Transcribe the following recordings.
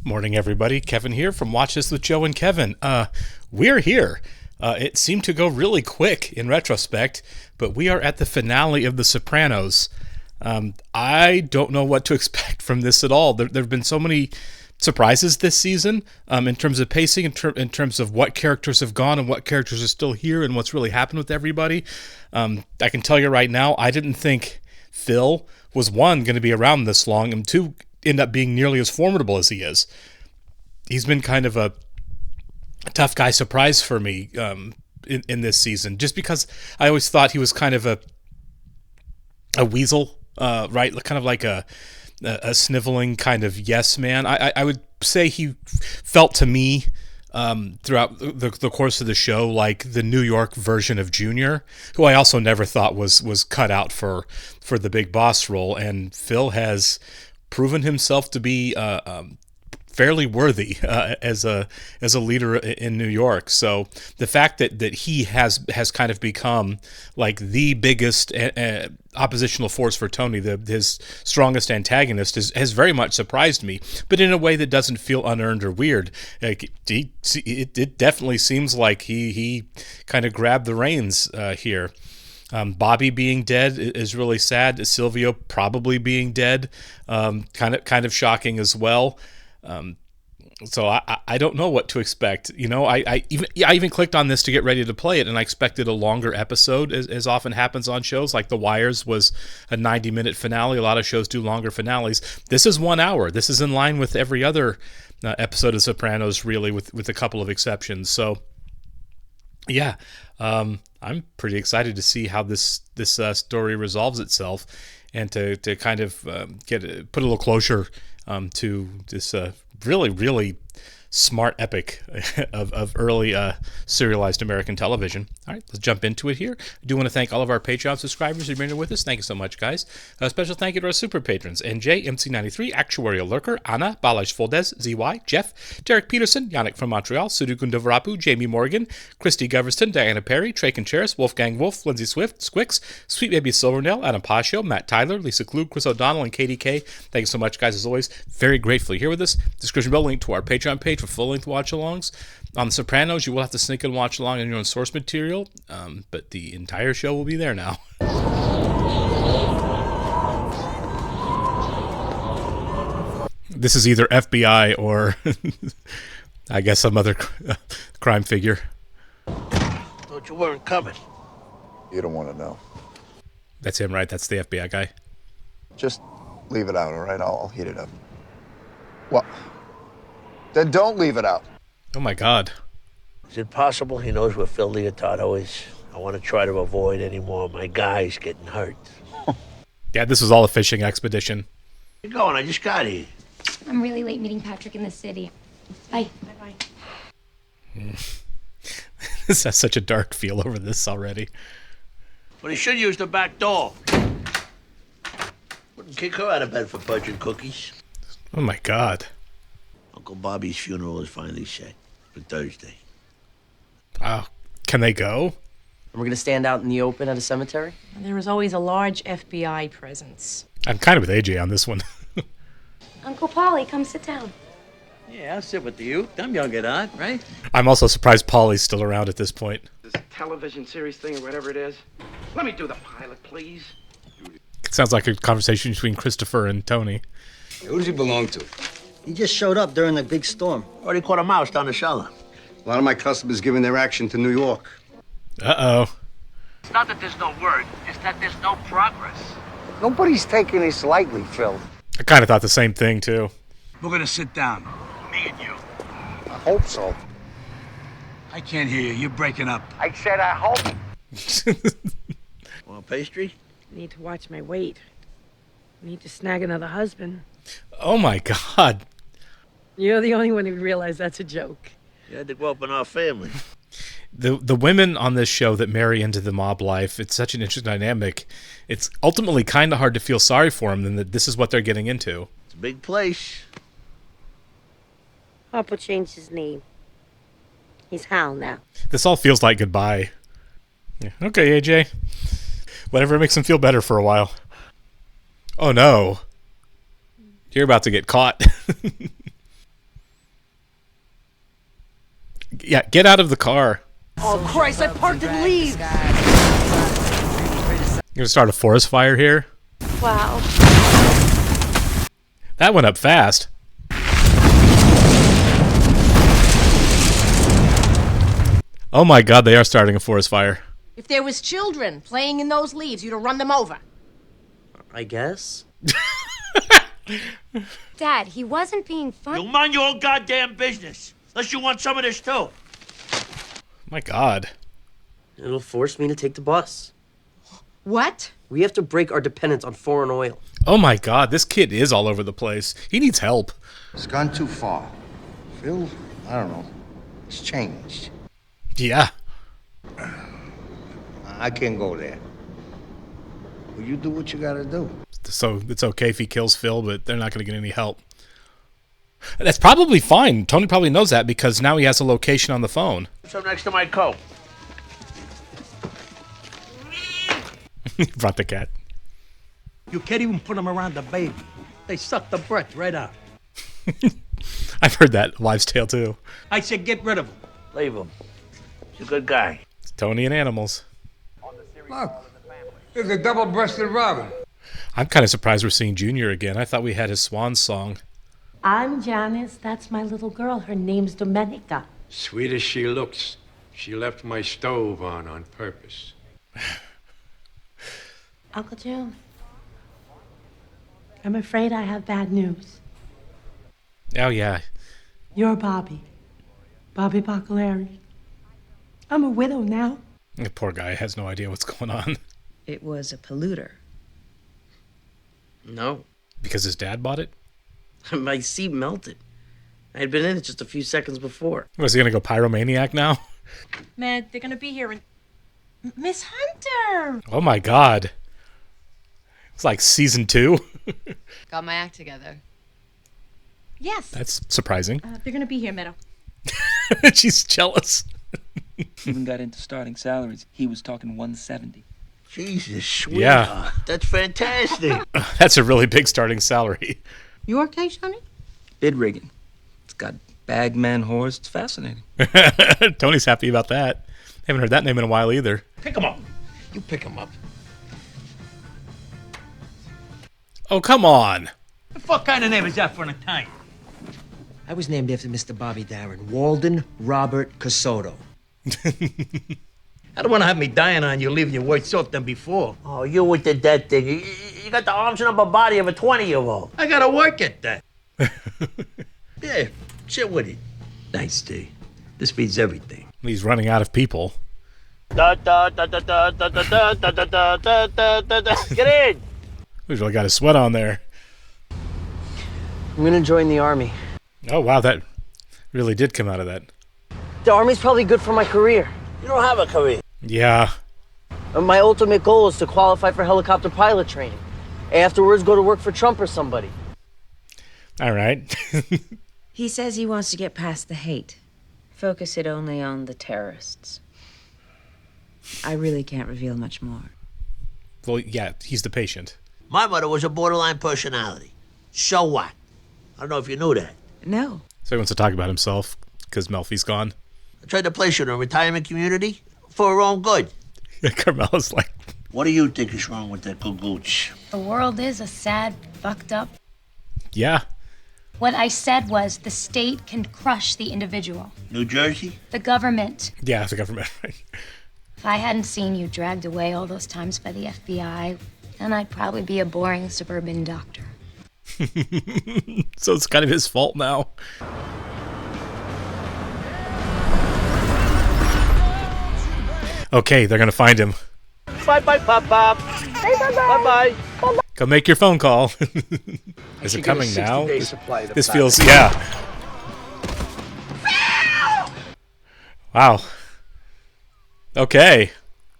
Morning, everybody. Kevin here from Watch This with Joe and Kevin. We're here. It seemed to go really quick in retrospect, but we are at the finale of The Sopranos. I don't know what to expect from this at all. There have been so many surprises this season in terms of pacing, in terms of what characters have gone and what characters are still here and what's really happened with everybody. I can tell you right now, I didn't think Phil was, one, going to be around this long, and two, end up being nearly as formidable as he is. He's been kind of a tough guy surprise for me in this season, just because I always thought he was kind of a weasel, right? Kind of like a sniveling kind of yes man. I would say he felt to me throughout the course of the show like the New York version of Junior, who I also never thought was cut out for the big boss role. And Phil has proven himself to be fairly worthy as a leader in New York. So the fact that he has kind of become like the biggest oppositional force for Tony, his strongest antagonist, has very much surprised me, but in a way that doesn't feel unearned or weird. Like, it definitely seems like he kind of grabbed the reins here. Bobby being dead is really sad. Silvio probably being dead, kind of shocking as well. So I don't know what to expect. You know, I even clicked on this to get ready to play it, and I expected a longer episode, as often happens on shows. Like The Wires was a 90-minute finale. A lot of shows do longer finales. This is 1 hour. This is in line with every other episode of Sopranos, really, with a couple of exceptions. So, yeah, I'm pretty excited to see how this story resolves itself, and to kind of put a little closure to this really, really smart epic of early serialized American television. All right, let's jump into it here. I do want to thank all of our Patreon subscribers who've been here with us. Thank you so much, guys. A special thank you to our super patrons: NJ, MC93, Actuarial Lurker, Anna, Balaj Foldez, ZY, Jeff, Derek Peterson, Yannick from Montreal, Sudukundavarapu, Jamie Morgan, Christy Goverston, Diana Perry, Trey Concheris, Wolfgang Wolf, Lindsay Swift, Squix, Sweet Baby Silvernail, Adam Pascio, Matt Tyler, Lisa Klug, Chris O'Donnell, and Katie K. Thank you so much, guys, as always. Very grateful you're here with us. Description below, link to our Patreon page for full-length watch-alongs. On The Sopranos, you will have to sneak and watch along in your own source material, but the entire show will be there now. This is either FBI or, I guess, some other crime figure. Thought you weren't coming. You don't want to know. That's him, right? That's the FBI guy. Just leave it out, all right? I'll heat it up. Well, then don't leave it out. Oh, my God. Is it possible he knows where Phil Leotardo is? I want to try to avoid any more of my guys getting hurt. Yeah, this was all a fishing expedition. Where you going? I just got here. I'm really late meeting Patrick in the city. Bye. Bye-bye. This has such a dark feel over this already. But he should use the back door. Wouldn't kick her out of bed for fudge and cookies. Oh, my God. Uncle Bobby's funeral is finally set for Thursday. Can they go? And we're going to stand out in the open at a cemetery? There was always a large FBI presence. I'm kind of with AJ on this one. Uncle Polly, come sit down. Yeah, I'll sit with the youth. I'm young at heart, right? I'm also surprised Paulie's still around at this point. This television series thing or whatever it is. Let me do the pilot, please. It sounds like a conversation between Christopher and Tony. Who does he belong to? He just showed up during the big storm. Already caught a mouse down the cellar. A lot of my customers giving their action to New York. Uh-oh. It's not that there's no word. It's that there's no progress. Nobody's taking this lightly, Phil. I kind of thought the same thing, too. We're gonna sit down. Me and you. I hope so. I can't hear you. You're breaking up. I said I hope. Want pastry? Need to watch my weight. Need to snag another husband. Oh, my God. You're the only one who realized that's a joke. You had to grow up in our family. The women on this show that marry into the mob life, it's such an interesting dynamic. It's ultimately kind of hard to feel sorry for them, and that this is what they're getting into. It's a big place. Papa changed his name. He's Hal now. This all feels like goodbye. Yeah. Okay, AJ. Whatever makes them feel better for a while. Oh, no. You're about to get caught. Yeah, get out of the car. Oh, Christ, I parked and leave. You're gonna start a forest fire here? Wow. That went up fast. Oh my god, they are starting a forest fire. If there was children playing in those leaves, you'd have run them over. I guess. Dad, he wasn't being funny. You mind your own goddamn business. Unless you want some of this too. My god. It'll force me to take the bus. What? We have to break our dependence on foreign oil. Oh my god, this kid is all over the place. He needs help. It's gone too far. Phil, I don't know. It's changed. Yeah. I can't go there. Well, you do what you gotta do. So it's okay if he kills Phil, but they're not going to get any help. That's probably fine. Tony probably knows that because now he has a location on the phone. So next to my coat. He brought the cat. You can't even put them around the baby. They suck the breath right out. I've heard that wives' tale too. I said get rid of them. Leave him. He's a good guy. It's Tony and animals. Look, there's a double-breasted robin. I'm kind of surprised we're seeing Junior again. I thought we had his swan song. I'm Janice. That's my little girl. Her name's Domenica. Sweet as she looks, she left my stove on purpose. Uncle June, I'm afraid I have bad news. Oh, yeah. You're Bobby. Bobby Bacalari. I'm a widow now. The poor guy has no idea what's going on. It was a polluter. No. Because his dad bought it? My seat melted. I had been in it just a few seconds before. Was he going to go pyromaniac now? Man, they're gonna be here in... Miss Hunter! Oh my god. It's like season 2. Got my act together. Yes. That's surprising. They're gonna be here, Meadow. She's jealous. Even got into starting salaries. He was talking 170. Jesus, sweetheart. Yeah. That's fantastic. That's a really big starting salary. You okay, Sonny? Bid rigging. It's got bagman whores. It's fascinating. Tony's happy about that. Haven't heard that name in a while either. Pick him up. You pick him up. Oh, come on. What the fuck kind of name is that for an Italian? I was named after Mr. Bobby Darin. Walden Robert Casoto. I don't want to have me dying on you, leaving you worse off than before. Oh, you with the dead thing. You got the arms and upper body of a 20-year-old. I gotta work at that. Yeah, sit with it. Nice tea. This beats everything. He's running out of people. Get in. He's really got his sweat on there. I'm gonna join the army. Oh, wow, that really did come out of that. The army's probably good for my career. You don't have a career. Yeah. My ultimate goal is to qualify for helicopter pilot training. Afterwards, go to work for Trump or somebody. All right. He says he wants to get past the hate. Focus it only on the terrorists. I really can't reveal much more. Well, yeah, he's the patient. My mother was a borderline personality. So what? I don't know if you knew that. No. So he wants to talk about himself because Melfi's gone. I tried to place her in a retirement community for her own good. Carmela's like... What do you think is wrong with that gooch? The world is a sad, fucked up. Yeah. What I said was the state can crush the individual. New Jersey? The government. Yeah, the government, right. If I hadn't seen you dragged away all those times by the FBI, then I'd probably be a boring suburban doctor. So it's kind of his fault now. Okay, they're gonna find him. Bye-bye, Pop-Pop. Bye-bye. Go make your phone call. Is it coming now? This feels, yeah. Wow. Okay.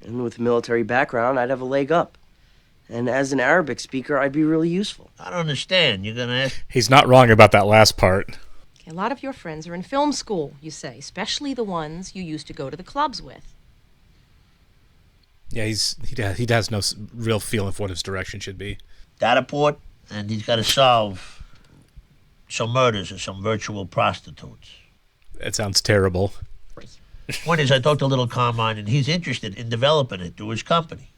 And with a military background, I'd have a leg up. And as an Arabic speaker, I'd be really useful. I don't understand. You're gonna ask... He's not wrong about that last part. A lot of your friends are in film school, you say, especially the ones you used to go to the clubs with. Yeah, he has no real feeling for what his direction should be. Dataport, and he's got to solve some murders of some virtual prostitutes. That sounds terrible. Point is, I talked to little Carmine, and he's interested in developing it through his company.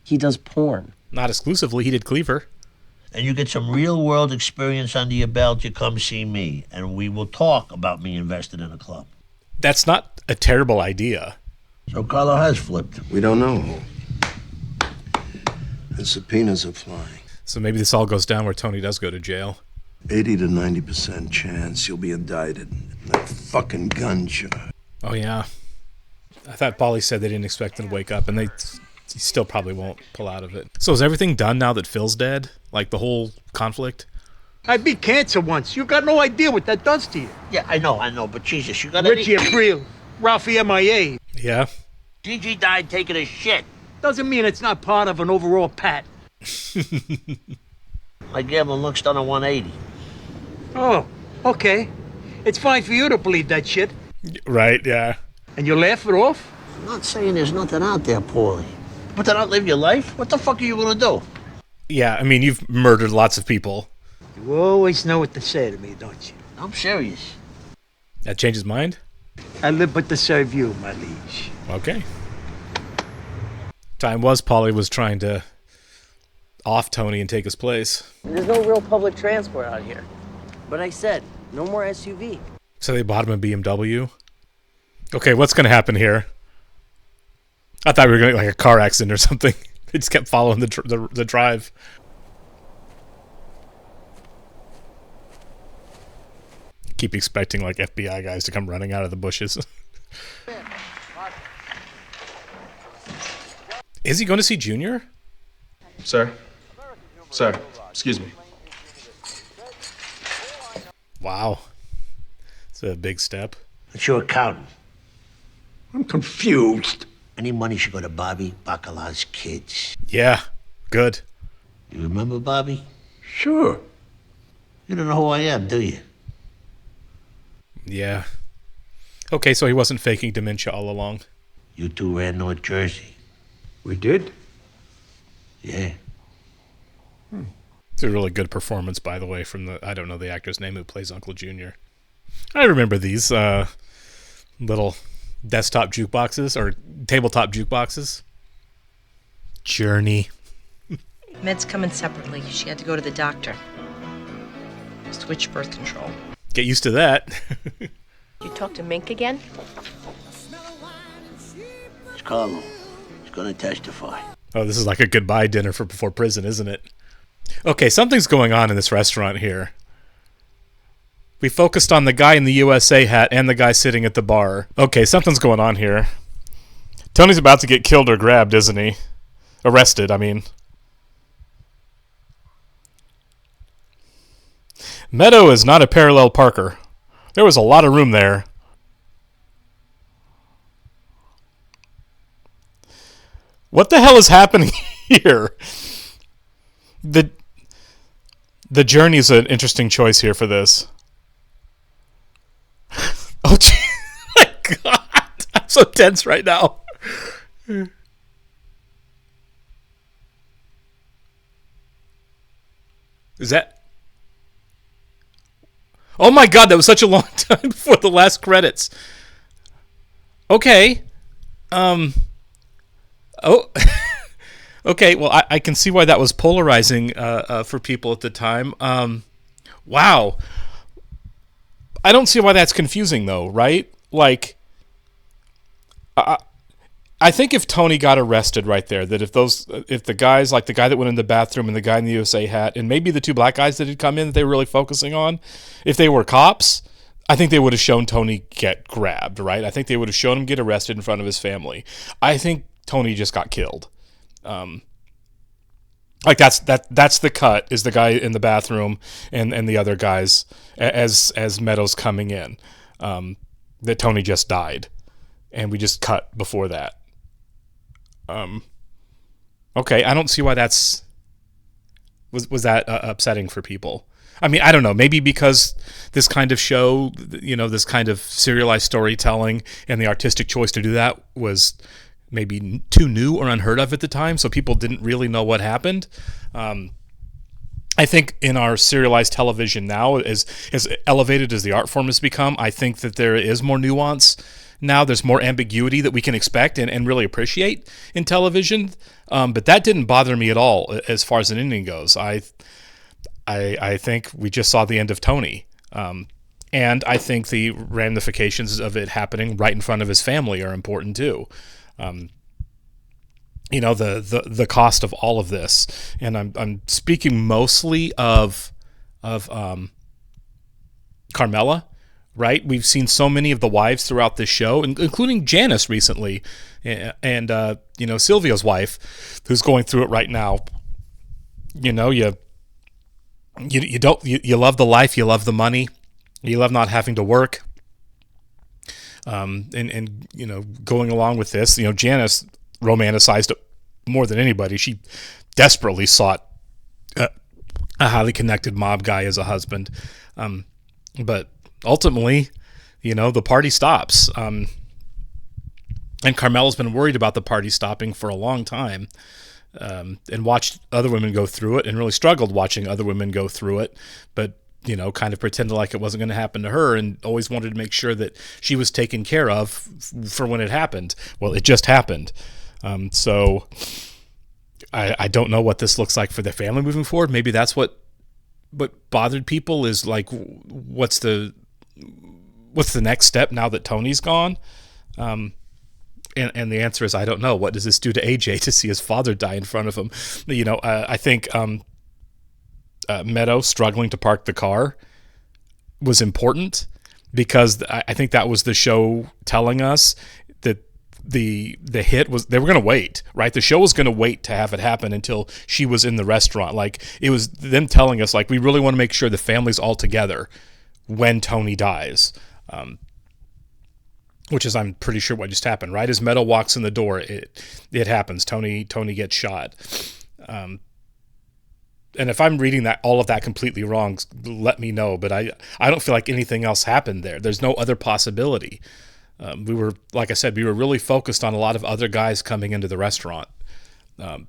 He does porn. Not exclusively. He did Cleaver. And you get some real-world experience under your belt, you come see me, and we will talk about me investing in a club. That's not a terrible idea. So Carlo has flipped. We don't know. And subpoenas are flying. So maybe this all goes down where Tony does go to jail. 80 to 90% chance you'll be indicted. That fucking gun charge. Oh, yeah. I thought Paulie said they didn't expect him to wake up, and he still probably won't pull out of it. So is everything done now that Phil's dead? Like the whole conflict? I beat cancer once. You got no idea what that does to you. Yeah, I know, but Jesus, you got Richie April, Ralphie MIA. Yeah. Gigi died taking a shit. Doesn't mean it's not part of an overall pat. My gambling looks done a 180. Oh, okay. It's fine for you to believe that shit. Right, yeah. And you laugh it off? I'm not saying there's nothing out there, Paulie. But to not live your life? What the fuck are you gonna do? Yeah, I mean, you've murdered lots of people. You always know what to say to me, don't you? I'm serious. That changed his mind? I live but to serve you, my liege. Okay. Time was Paulie was trying to off Tony and take his place. There's no real public transport out here. But I said, no more SUV. So they bought him a BMW? Okay, what's going to happen here? I thought we were going to get like a car accident or something. They just kept following the drive. Keep expecting like FBI guys to come running out of the bushes. Is he going to see Junior? Sir? Sir, excuse me. Wow. It's a big step. It's your accountant. I'm confused. Any money should go to Bobby Bacala's kids. Yeah, good. You remember Bobby? Sure. You don't know who I am, do you? Yeah. Okay, so he wasn't faking dementia all along. You two ran North Jersey. We did? Yeah. It's a really good performance, by the way, from I don't know the actor's name who plays Uncle Junior. I remember these little desktop jukeboxes or tabletop jukeboxes. Journey. Meds coming separately. She had to go to the doctor. Switch birth control. Get used to that. You talk to Mink again? It's Carlo. He's gonna testify. Oh, this is like a goodbye dinner for before prison, isn't it? Okay, something's going on in this restaurant here. We focused on the guy in the USA hat and the guy sitting at the bar. Okay, something's going on here. Tony's about to get killed or grabbed, isn't he? Arrested, I mean. Meadow is not a parallel parker. There was a lot of room there. What the hell is happening here? The journey is an interesting choice here for this. Oh, my God. I'm so tense right now. Is that... Oh my God, that was such a long time before the last credits. Okay. Oh. Okay, well, I can see why that was polarizing for people at the time. Wow. I don't see why that's confusing, though, right? Like, I think if Tony got arrested right there, that if the guys, like the guy that went in the bathroom and the guy in the USA hat, and maybe the two black guys that had come in that they were really focusing on, if they were cops, I think they would have shown Tony get grabbed, right? I think they would have shown him get arrested in front of his family. I think Tony just got killed. Like that's the cut, is the guy in the bathroom and the other guys as Meadows coming in, that Tony just died, and we just cut before that. Okay, I don't see why was that upsetting for people. I mean, I don't know, maybe because this kind of show, this kind of serialized storytelling and the artistic choice to do that was maybe too new or unheard of at the time, so people didn't really know what happened. I think in our serialized television now, as elevated as the art form has become, I think that there is more nuance now. There's more ambiguity that we can expect and really appreciate in television. But that didn't bother me at all as far as an ending goes. I think we just saw the end of Tony. And I think the ramifications of it happening right in front of his family are important too. The cost of all of this, and I'm speaking mostly of Carmela, right? We've seen so many of the wives throughout this show, including Janice recently, and Silvio's wife, who's going through it right now. You love the life, you love the money, you love not having to work. And going along with this, Janice romanticized it more than anybody. She desperately sought a highly connected mob guy as a husband. But ultimately, the party stops. And Carmela's been worried about the party stopping for a long time, and watched other women go through it and really struggled watching other women go through it. But kind of pretended like it wasn't going to happen to her and always wanted to make sure that she was taken care of for when it happened. Well, it just happened. So I don't know what this looks like for the family moving forward. Maybe that's what bothered people is like, what's the next step now that Tony's gone? And the answer is, I don't know. What does this do to AJ to see his father die in front of him? I think Meadow struggling to park the car was important, because I think that was the show telling us that the hit was, they were going to wait, right? The show was going to wait to have it happen until she was in the restaurant. Like, it was them telling us, like, we really want to make sure the family's all together when Tony dies. Which is, I'm pretty sure, what just happened, right? As Meadow walks in the door, it happens. Tony gets shot. And if I'm reading all of that completely wrong, let me know. But I don't feel like anything else happened there. There's no other possibility. We were, like I said, we were really focused on a lot of other guys coming into the restaurant. And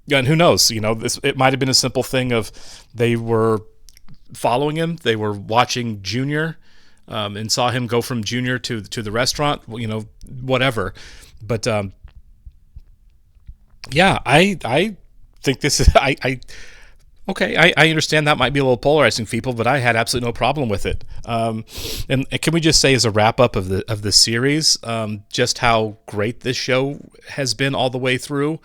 who knows? It might have been a simple thing of they were following him. They were watching Junior, and saw him go from Junior to the restaurant. Whatever. But yeah, I think this is okay. I understand that might be a little polarizing for people, but I had absolutely no problem with it. And can we just say, as a wrap up of the series, just how great this show has been all the way through.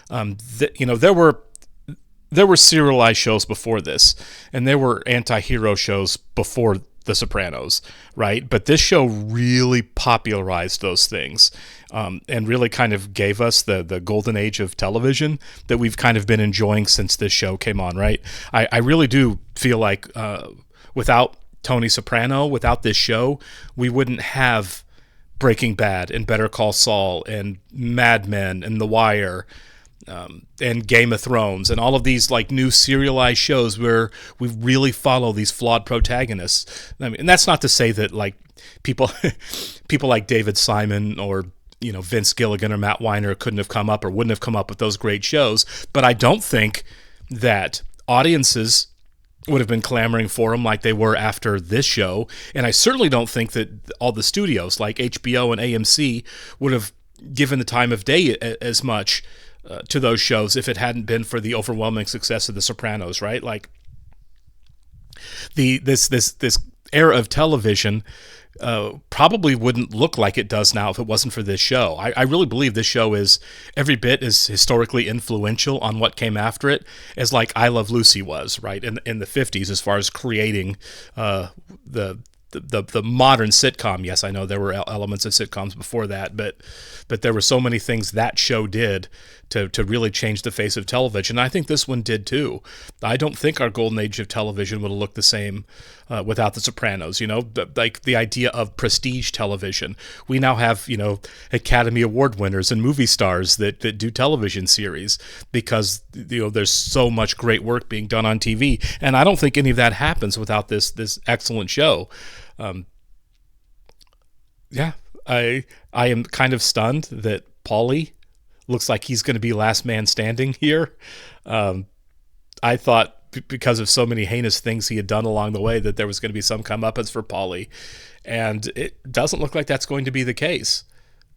There were serialized shows before this, and there were anti-hero shows before The Sopranos, right? But this show really popularized those things, and really kind of gave us the golden age of television that we've kind of been enjoying since this show came on, right? I really do feel like without Tony Soprano, without this show, we wouldn't have Breaking Bad and Better Call Saul and Mad Men and The Wire, and Game of Thrones and all of these like new serialized shows where we really follow these flawed protagonists. I mean, and that's not to say that like people like David Simon or Vince Gilligan or Matt Weiner couldn't have come up or wouldn't have come up with those great shows, but I don't think that audiences would have been clamoring for them like they were after this show, and I certainly don't think that all the studios like HBO and AMC would have given the time of day as much to those shows if it hadn't been for the overwhelming success of The Sopranos, right? Like this era of television probably wouldn't look like it does now if it wasn't for this show. I really believe this show is every bit as historically influential on what came after it as like I Love Lucy was, right? In the 50s, as far as creating the modern sitcom. Yes, I know there were elements of sitcoms before that, but there were so many things that show did to really change the face of television. I think this one did too. I don't think our golden age of television would have looked the same without The Sopranos. Like the idea of prestige television. We now have Academy Award winners and movie stars that do television series because there's so much great work being done on TV, and I don't think any of that happens without this excellent show. Yeah, I am kind of stunned that Paulie looks like he's going to be last man standing here. I thought because of so many heinous things he had done along the way, that there was going to be some comeuppance for Paulie, and it doesn't look like that's going to be the case.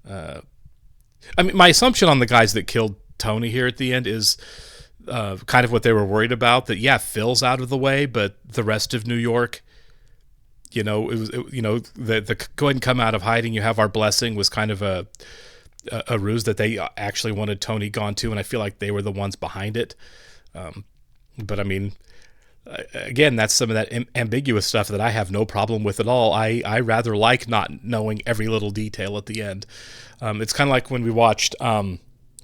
I mean, my assumption on the guys that killed Tony here at the end is kind of what they were worried about. That Phil's out of the way, but the rest of New York, the go ahead and come out of hiding. You have our blessing was kind of a ruse that they actually wanted Tony gone too, and I feel like they were the ones behind it. But I mean, again, that's some of that ambiguous stuff that I have no problem with at all. I rather like not knowing every little detail at the end. It's kind of like when we watched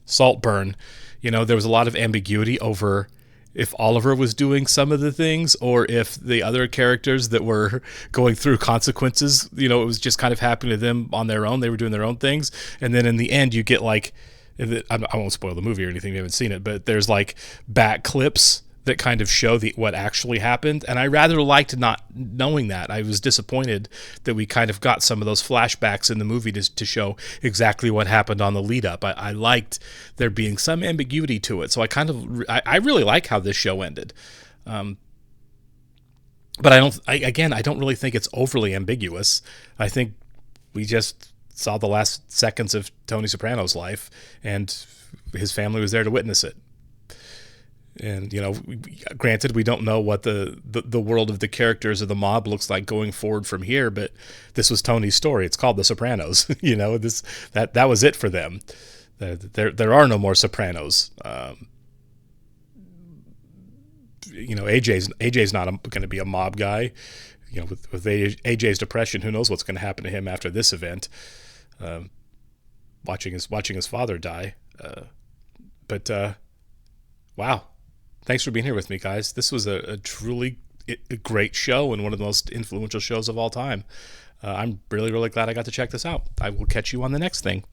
Saltburn. There was a lot of ambiguity over if Oliver was doing some of the things or if the other characters that were going through consequences, it was just kind of happening to them on their own. They were doing their own things. And then in the end, you get like, I won't spoil the movie or anything if you haven't seen it, but there's like back clips that kind of show what actually happened. And I rather liked not knowing that. I was disappointed that we kind of got some of those flashbacks in the movie to show exactly what happened on the lead up. I liked there being some ambiguity to it. So I really like how this show ended. But I don't really think it's overly ambiguous. I think we just saw the last seconds of Tony Soprano's life, and his family was there to witness it. And, granted, we don't know what the world of the characters of the mob looks like going forward from here, but this was Tony's story. It's called The Sopranos. That was it for them. There are no more Sopranos. AJ's not going to be a mob guy. With AJ's depression, who knows what's going to happen to him after this event? Watching his father die. Wow. Thanks for being here with me, guys. This was a truly great show and one of the most influential shows of all time. I'm really, really glad I got to check this out. I will catch you on the next thing.